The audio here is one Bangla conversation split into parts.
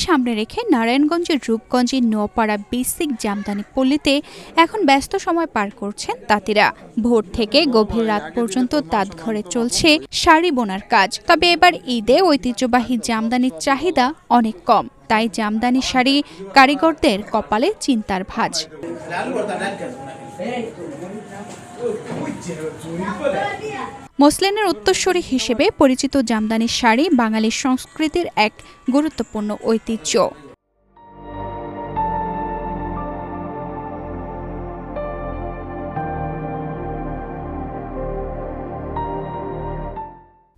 সামনে রেখে নারায়ণগঞ্জের রূপগঞ্জে নোয়াপাড়া বেসিক জামদানি পল্লীতে এখন ব্যস্ত সময় পার করছেন তাঁতিরা। ভোর থেকে গভীর রাত পর্যন্ত তাঁত ঘরে চলছে শাড়ি বোনার কাজ। তবে এবার ঈদে ঐতিহ্যবাহী জামদানির চাহিদা অনেক কম, তাই জামদানি শাড়ি কারিগরদের কপালে চিন্তার ভাঁজ। মসলিনের উত্তরসূরি হিসেবে পরিচিত জামদানি শাড়ি বাঙালি সংস্কৃতির এক গুরুত্বপূর্ণ ঐতিহ্য।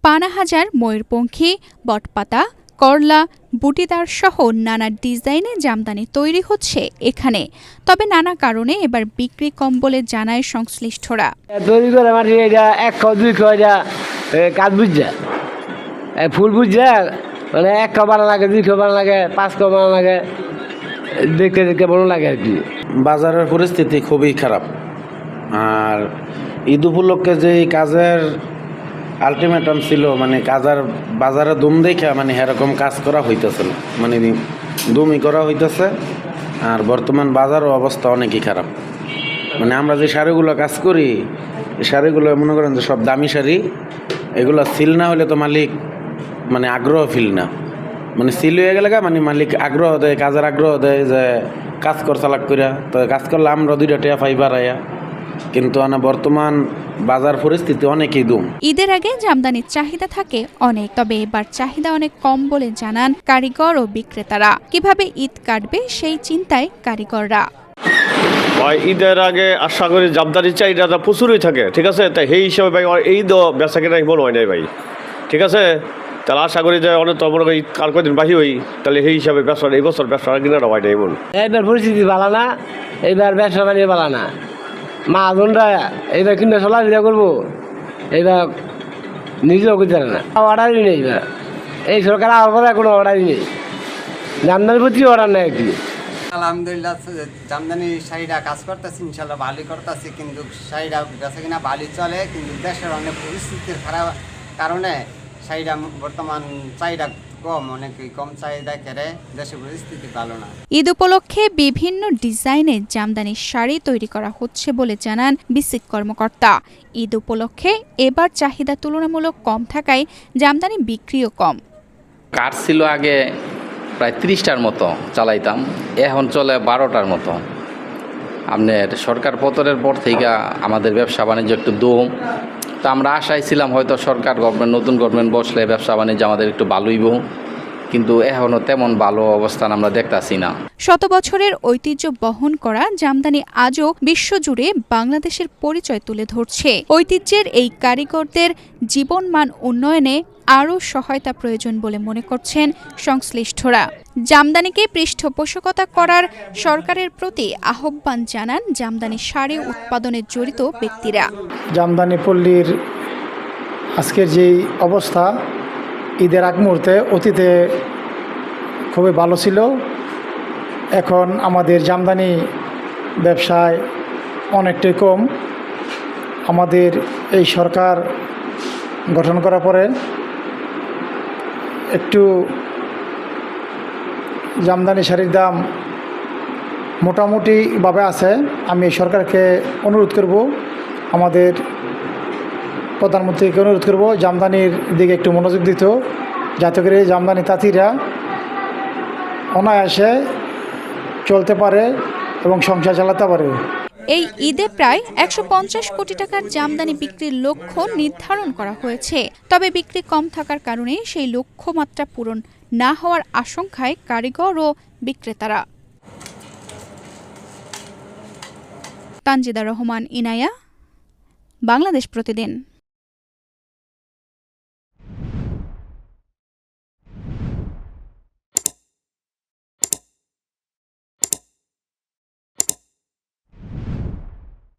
পানাহাজার, ময়ূরপঙ্খী, বটপাতা, করলা, বুটিদার সহ নানা ডিজাইনে জামদানি তৈরি হচ্ছে এখানে। তবে নানা কারণে এবার বিক্রি কম বলে জানায় সংশ্লিষ্টরা। ফুল বুঝছে মানে 1 কাপ বানা লাগে, 2 কাপ বানা লাগে, 5 কাপ বানা লাগে, দেখতে দেখতে ভালো লাগে আর কি। বাজারের পরিস্থিতি খুবই খারাপ, আর ঈদ উপলক্ষে যে কাজের আলটিমেটাম ছিল, মানে কাজের বাজারে দুম দেখা মানে এরকম কাজ করা হইতেছে না, মানে দুমই করা হইতেছে। আর বর্তমান বাজারও অবস্থা অনেকই খারাপ। মানে আমরা যে শাড়িগুলো কাজ করি, এই শাড়িগুলো মনে করেন যে সব দামি শাড়ি, এগুলো সিল না হলে তো মালিক মানে আগ্রহ ফিল না, মানে সিল হয়ে গেলে মানে মালিক আগ্রহ দেয়, কাজের আগ্রহ দেয় যে কাজ কর চালাক করিয়া, তো কাজ করলে আমরা 2টা টাকা পাই বাড়াইয়া। কিন্তু বর্তমান বাজার পরিস্থিতি অনেকই দুম। ঈদের আগে জামদানির চাহিদা থাকে অনেক, তবে এবার চাহিদা অনেক কম বলে জানান কারিগর ও বিক্রেতারা। কিভাবে ঈদ কাটবে সেই চিন্তায় কারিগররা। ঈদের আগে আশা করি জামদানির চাহিদাটা প্রচুরই থাকে, ঠিক আছে। তাই সেই হিসাবে ভাই এই তো বেচা কেনা মনে হয় নাই ভাই, ঠিক আছে। তাহলে আশা করি যে অনেক তো মনে করি কাল কদিন বাহি হই, তাহলে সেই হিসাবে ব্যবসা এই বছর ব্যবসা কিনা হয় নাই মন। এইবার পরিস্থিতি ভালো না, এইবার ব্যবসা বানিয়ে ভালো না। মাহাজনরা এইবার কিনে চলাফেরা করবো, এইবার নিজেও করতে পারে না। অর্ডারই নেই এইবার, এই সরকার আর পরে কোনো অর্ডারই নেই, জামদানির প্রতি অর্ডার নেই একটি। আলহামদুলিল্লাহ জামদানি শাড়িটা কাজ করতেছি, ইনশাল্লাহ ভালোই করতেছি, কিন্তু শাড়িটা বেচা কিনা ভালোই চলে, কিন্তু দেশের অনেক পরিস্থিতির খারাপ কারণে শাড়িটা বর্তমান চাহিদা কম, অনেকই কম চাহিদা কেড়ে দেশের পরিস্থিতি ভালো না। ঈদ উপলক্ষে বিভিন্ন ডিজাইনের জামদানি শাড়ি তৈরি করা হচ্ছে বলে জানান বিসিক কর্মকর্তা। ঈদ উপলক্ষে এবার চাহিদা তুলনামূলক কম থাকায় জামদানি বিক্রিও কম। কাজ ছিল আগে প্রায় 30টার মতো চালাইতাম, এখন চলে 12টার মতো। আপনার সরকার পতনের পর থেকে আমাদের ব্যবসা বাণিজ্য একটু দম, তো আমরা আশায় ছিলাম হয়তো সরকার গভর্নমেন্ট, নতুন গভর্নমেন্ট বসলে ব্যবসা বাণিজ্য আমাদের একটু ভালোইব, কিন্তু এখনও তেমন ভালো অবস্থান আমরা দেখতাছি না। শত বছরের ঐতিহ্য বহন করা জামদানি আজও বিশ্বজুড়ে বাংলাদেশের পরিচয় তুলে ধরছে। ঐতিহ্যের এই কারিগরদের জীবনমান উন্নয়নে আরও সহায়তা প্রয়োজন বলে মনে করছেন সংশ্লিষ্টরা। জামদানিকে পৃষ্ঠপোষকতা করার সরকারের প্রতি আহ্বান জানান জামদানি শাড়ি উৎপাদনে জড়িত ব্যক্তিরা। জামদানি পল্লীর আজকের যেই অবস্থা, ঈদের আগ মুহূর্তে অতীতে খুবই ভালো ছিল, এখন আমাদের জামদানি ব্যবসায় অনেকটাই কম। আমাদের এই সরকার গঠন করার পরে একটু জামদানি শাড়ির দাম মোটামুটিভাবে আছে। আমি সরকারকে অনুরোধ করব, আমাদের প্রধানমন্ত্রীকে অনুরোধ করব জামদানির দিকে একটু মনোযোগ দিত, যাতে করে জামদানি তাঁতিরা অনায়াসে চলতে পারে এবং সংসার চালাতে পারে। এই ঈদে প্রায় 150 কোটি টাকার জামদানি বিক্রির লক্ষ্য নির্ধারণ করা হয়েছে। তবে বিক্রি কম থাকার কারণে সেই লক্ষ্যমাত্রা পূরণ না হওয়ার আশঙ্কায় কারিগর ও বিক্রেতারা। তানজিদা রহমান, ইনায়া, বাংলাদেশ প্রতিদিন।